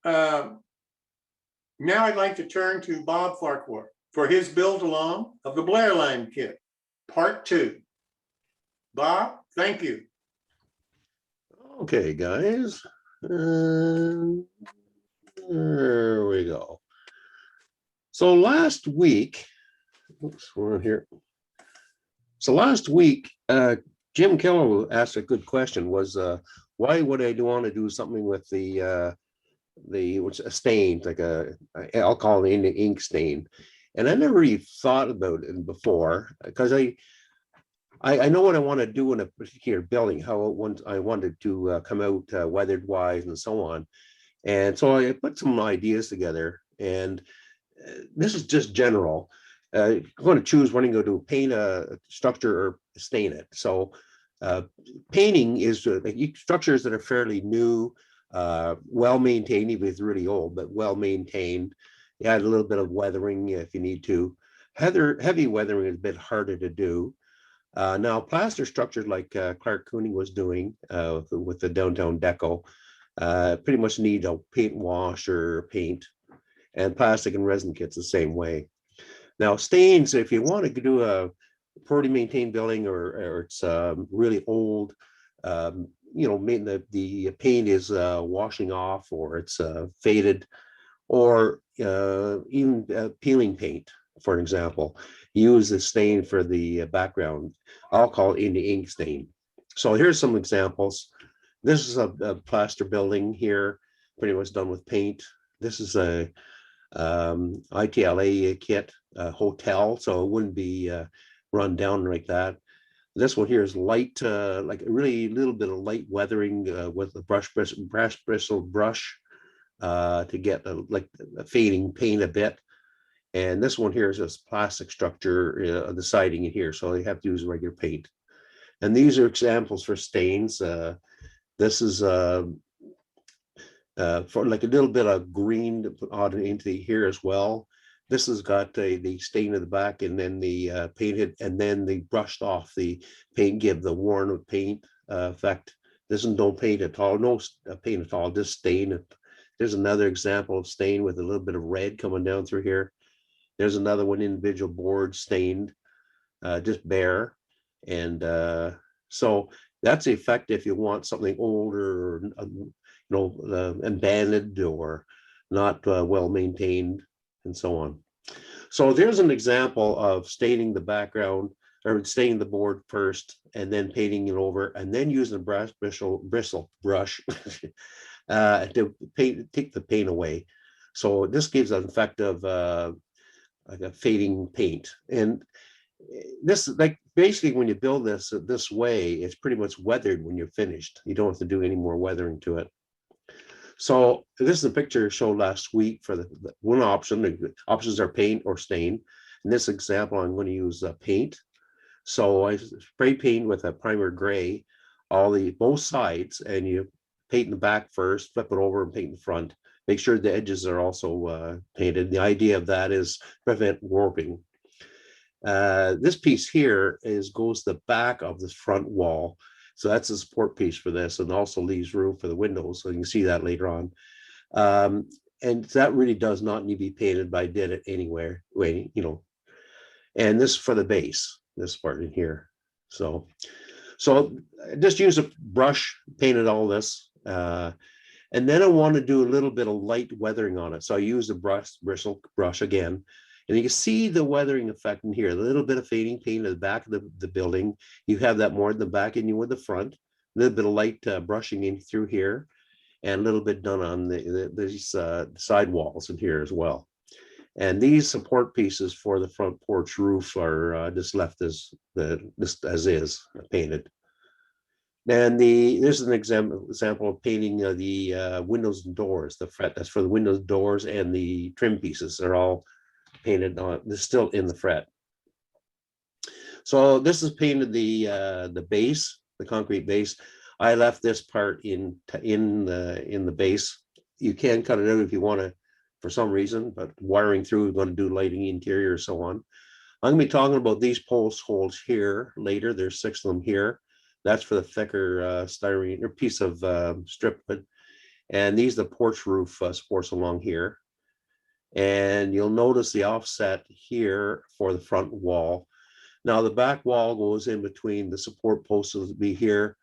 Now I'd like to turn to Bob Farquhar for his build along of the Blair line kit, part 2. Bob, thank you. Okay, guys. There we go. So last week, oops, we're here. So last week, Jim Keller asked a good question, was why would I want to do something with the which a stain, like I'll call it an ink stain. And I never really thought about it before, because I know what I want to do in a particular building, how I wanted to come out weathered wise and so on. And so I put some ideas together, and this is just general. I'm going to choose when you go to paint a structure or stain it. So painting is structures that are fairly new, well maintained, even if it's really old, but well maintained. You add a little bit of weathering if you need to. Heavy weathering is a bit harder to do. Now, plaster structures like Clark Cooney was doing with the downtown deco pretty much need a paint wash or paint, and plastic and resin kits the same way. Now, stains, if you want to do a poorly maintained building or it's really old, the paint is washing off, or it's faded, or even peeling paint, for example. Use the stain for the background. I'll call it the ink stain. So here's some examples. This is a plaster building here, pretty much done with paint. This is a ITLA kit, hotel, so it wouldn't be run down like that. This one here is light, like a really little bit of light weathering with a brass bristle brush to get like a fading paint a bit. And this one here is this plastic structure, the siding in here, so you have to use regular paint. And these are examples for stains. This is for like a little bit of green to put on into here as well. This has got the stain at the back, and then the painted, and then they brushed off the paint, give the worn of paint effect. This is no paint at all, no paint at all, just stain. There's another example of stain with a little bit of red coming down through here. There's another one, individual board stained, just bare. And so that's the effect if you want something older, or abandoned or not well maintained, and so on. So there's an example of staining the background, or staining the board first, and then painting it over, and then using a brass bristle brush to take the paint away. So this gives an effect of like a fading paint. And this, like, basically when you build this way, it's pretty much weathered when you're finished. You don't have to do any more weathering to it. So this is a picture showed last week for the one option. The options are paint or stain. In this example, I'm going to use paint. So I spray paint with a primer gray, both sides, and you paint in the back first, flip it over and paint in the front. Make sure the edges are also painted. The idea of that is prevent warping. This piece here goes to the back of this front wall. So that's a support piece for this, and also leaves room for the windows. So you can see that later on. And that really does not need to be painted, but I did it anywhere, and this for the base, this part in here. So just use a brush, painted all this. And then I want to do a little bit of light weathering on it. So I use the bristle brush again. And you can see the weathering effect in here, a little bit of fading paint at the back of the building. You have that more in the back and you with the front. A little bit of light brushing in through here, and a little bit done on these side walls in here as well. And these support pieces for the front porch roof are just left as is painted. And this is an example of painting the windows and doors. The fret that's for the windows, doors, and the trim pieces are all painted on. They're still in the fret. So this is painted the base, the concrete base. I left this part in the base. You can cut it out if you want to, for some reason, but wiring through, we're going to do lighting interior and so on. I'm going to be talking about these post holes here later. There's 6 of them here. That's for the thicker styrene or piece of strip. But And these are the porch roof supports along here. And you'll notice the offset here for the front wall. Now the back wall goes in between the support posts will be here,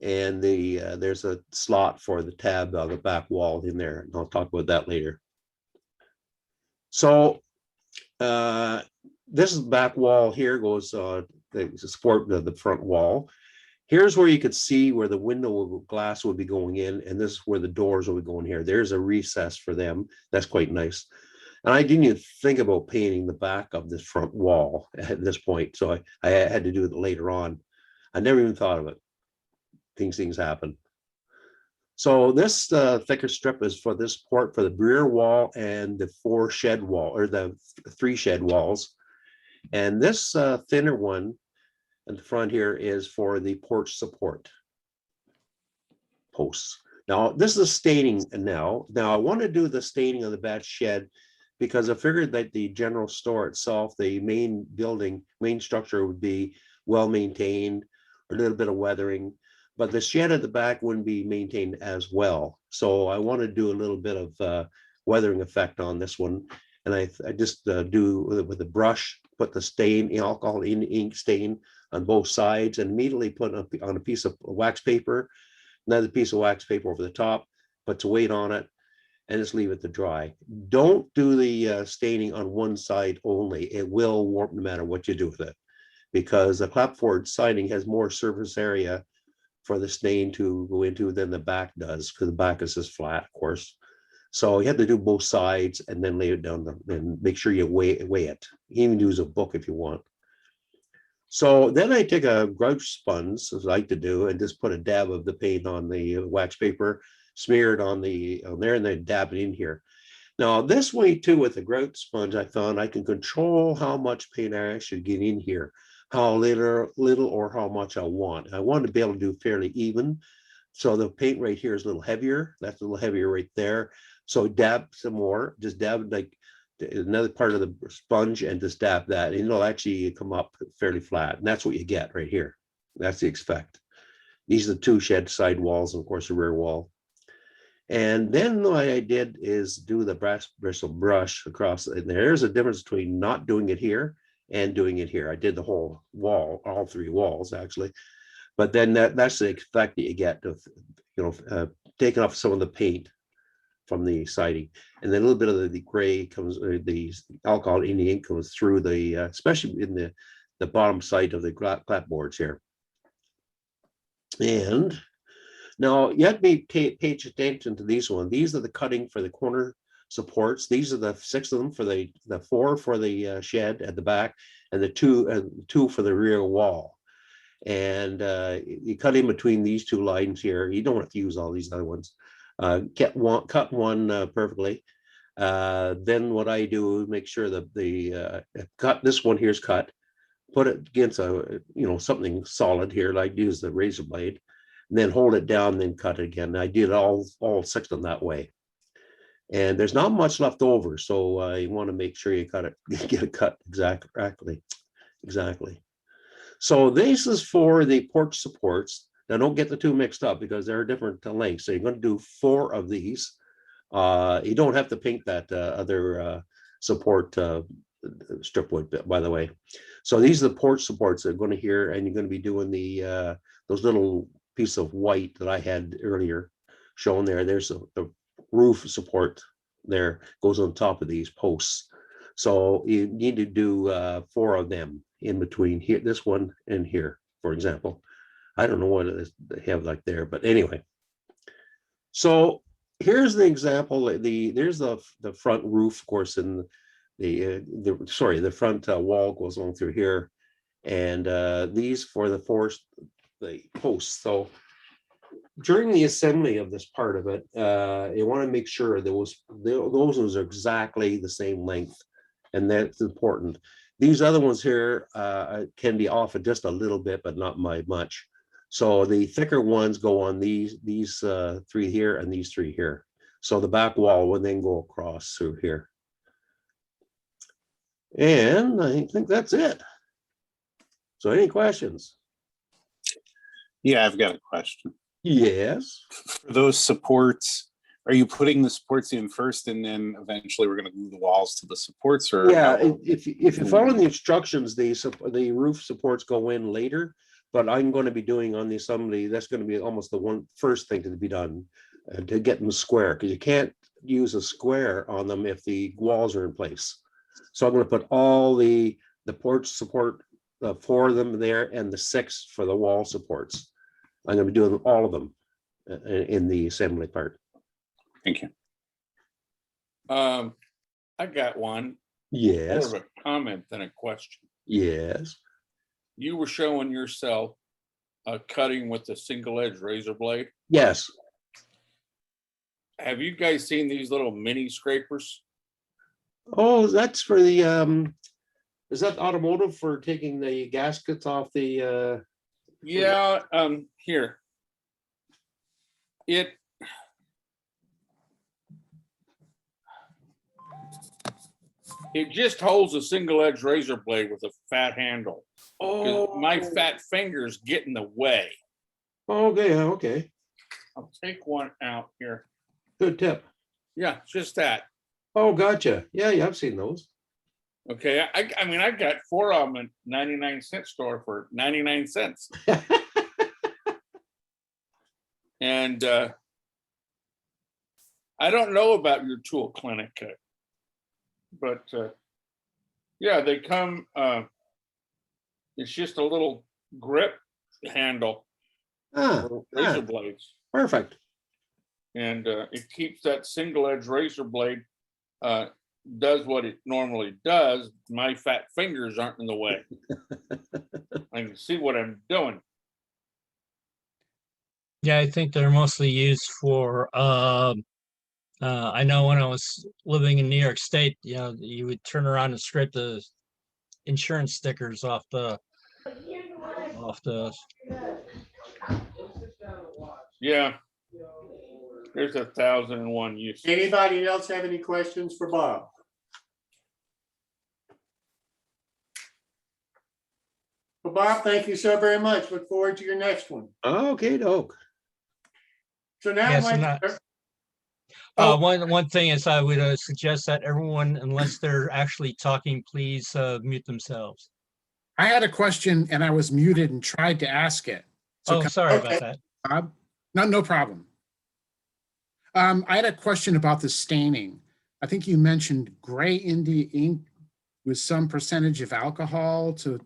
and there's a slot for the tab on the back wall in there, and I'll talk about that later. So this is back wall here goes the support the front wall. Here's where you could see where the window glass would be going in, and this is where the doors will be going here. There's a recess for them. That's quite nice. And I didn't even think about painting the back of this front wall at this point, so I had to do it later on. I never even thought of it. Things happen. So this thicker strip is for this support for the rear wall and the 4 shed wall, or the 3 shed walls. And this thinner one in the front here is for the porch support posts. Now this is staining now. Now I want to do the staining on the back shed because I figured that the general store itself, the main building, main structure would be well maintained, a little bit of weathering, but the shed at the back wouldn't be maintained as well. So I want to do a little bit of weathering effect on this one. And I just do with a brush, put the stain, alcohol ink stain on both sides, and immediately put on a piece of wax paper, another piece of wax paper over the top, put some weight on it, and just leave it to dry. Don't do the staining on one side only. It will warp no matter what you do with it, because the clapboard siding has more surface area for the stain to go into than the back does, because the back is just flat, of course. So you have to do both sides and then lay it down and make sure you weigh it. You can even use a book if you want. So then I take a grouch sponge, as I like to do, and just put a dab of the paint on the wax paper, smear it on there, and then dab it in here. Now this way too, with the grouch sponge, I found I can control how much paint I actually get in here, how little or how much I want. I want to be able to do fairly even. So the paint right here is a little heavier. That's a little heavier right there. So dab some more, just dab like another part of the sponge and just dab that, and it'll actually come up fairly flat. And that's what you get right here. That's the effect. These are the 2 shed side walls, and of course the rear wall. And then what I did is do the brass bristle brush across. And there's a difference between not doing it here and doing it here. I did the whole wall, all 3 walls actually. But then that's the effect that you get of, taking off some of the paint from the siding, and then a little bit of the gray comes, the alcohol in the ink comes through the, especially in the bottom side of the clapboards here. And now you have to pay attention to these ones. These are the cutting for the corner supports. These are the 6 of them for the 4 for the shed at the back, and the 2 for the rear wall. And you cut in between these 2 lines here. You don't have to use all these other ones. Cut one perfectly. Then what I do is make sure that the cut, this one here is cut, put it against a something solid here, like use the razor blade, and then hold it down, then cut it again. I did all 6 of them that way. And there's not much left over, so you want to make sure you cut it, get it cut exactly. So this is for the porch supports. Now don't get the 2 mixed up because they're different lengths. So you're going to do 4 of these. You don't have to paint that other support strip wood, by the way. So these are the porch supports that are going to here, and you're going to be doing the those little piece of white that I had earlier shown there. There's the roof support there, goes on top of these posts. So you need to do 4 of them in between here, this one and here, for example. I don't know what it is they have like there, but anyway. So here's the example. There's the front roof, of course, and the front wall goes along through here, and these for the posts. So during the assembly of this part of it, you want to make sure those are exactly the same length, and that's important. These other ones here can be off just a little bit, but not by much. So the thicker ones go on these 3 here and these 3 here. So the back wall would then go across through here. And I think that's it. So any questions? Yeah, I've got a question. Yes. For those supports, Are you putting the supports in first and then eventually we're gonna glue the walls to the supports, or? Yeah, how- if you follow the instructions, the roof supports go in later, but I'm going to be doing on the assembly, that's going to be almost the first thing to be done to get them square, because you can't use a square on them if the walls are in place. So I'm going to put all the porch support, 4 of them there, and the 6 for the wall supports. I'm going to be doing all of them in the assembly part. Thank you. I got one, more Yes, of a comment than a question. yes. You were showing yourself cutting with a single edge razor blade. Yes. Have you guys seen these little mini scrapers? Oh, that's for the is that automotive for taking the gaskets off the Yeah, here. It just holds a single edge razor blade with a fat handle. 'Cause my fat fingers get in the way. Okay, okay. I'll take one out here. Good tip. Yeah, just that. Oh, gotcha. Yeah, I've seen those. Okay, I mean, I got 4 of them at 99-cent store for 99 cents. And I don't know about your tool clinic, but yeah, they come, it's just a little grip handle Ah, for razor blades. perfect. And it keeps that single edge razor blade, does what it normally does. My fat fingers aren't in the way. I can see what I'm doing. Yeah, I think they're mostly used for, I know when I was living in New York State, you know, you would turn around and scrape the insurance stickers off the, Yeah. There's 1,001 uses. Anybody else have any questions for Bob? Well, Bob, thank you so very much. Look forward to your next one. Okay, doke. So now I'd Yes, like and to- that- Oh. one thing is I would suggest that everyone, unless they're actually talking, please mute themselves. I had a question and I was muted and tried to ask it. So Oh, can- sorry okay. about that. Bob? No problem. I had a question about the staining. I think you mentioned gray India ink with some percentage of alcohol to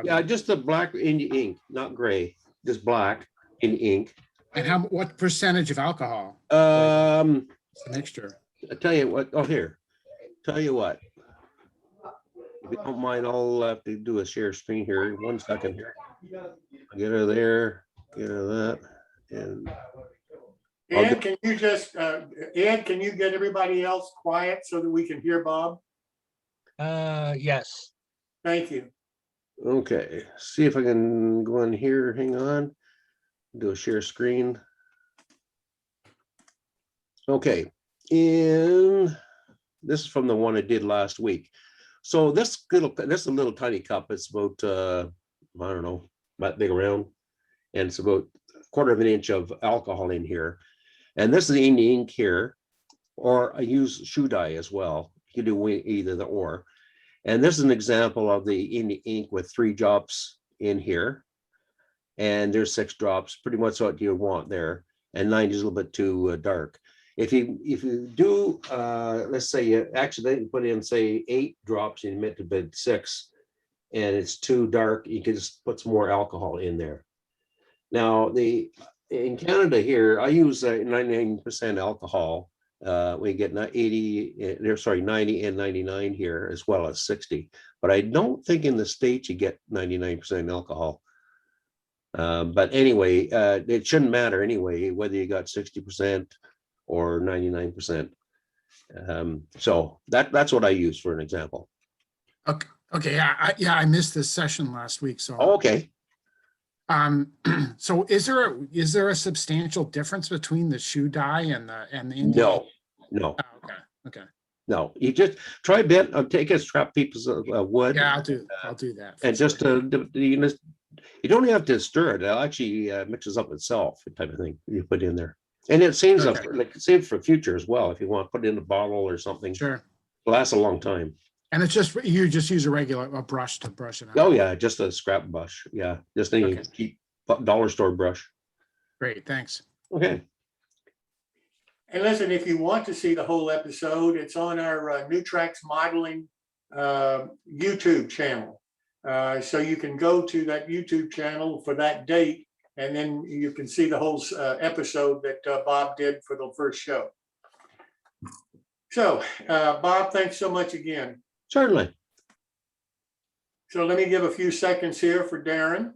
Yeah, just the black in the ink, not gray, just black in ink. and what percentage of alcohol? It's The mixture. I tell you what, tell you what. If you don't mind, I'll have to do a share screen here. 1 second here. Get her there, get her that, and Ed, can you just, Ed, can you get everybody else quiet so that we can hear Bob? Yes. Thank you. okay, see if I can go in here, hang on. Do a share screen. Okay, this is from the one I did last week. So this is a little tiny cup. It's about I don't know, about big around, and it's about 1/4 of an inch of alcohol in here. And this is the ink here, or I use shoe dye as well. You can do either the or. And this is an example of the ink with 3 drops in here. And there's 6 drops, pretty much what you want there. And 9 is a little bit too dark. If you do, let's say you accidentally put in, say, 8 drops and you meant to put 6, and it's too dark, you can just put some more alcohol in there. Now, in Canada here, I use 99% alcohol. We get 90 and 99 here, as well as 60. But I don't think in the States you get 99% alcohol. But anyway, it shouldn't matter anyway, whether you got 60% or 99%. So that's what I use for an example. Okay, yeah, I missed this session last week, so. Okay. So is there a substantial difference between the shoe dye and the India? No, Oh, okay. no. You just try a bit, take a scrap piece of wood. Yeah, I'll do that. for And just sure. you don't have to stir it. It actually mixes up itself, type of thing you put in there. And it saves Okay. like save for future as well. If you want to put it in a bottle or something, Sure. lasts a long time. And it's just, you just use a brush to brush it out. Oh yeah, just a scrap brush. Yeah, just any Okay. cheap dollar store brush. Great, thanks. Okay. And listen, if you want to see the whole episode, it's on our New Tracks Modeling YouTube channel. So you can go to that YouTube channel for that date, and then you can see the whole episode that Bob did for the first show. So, Bob, thanks so much again. Certainly. So let me give a few seconds here for Darren.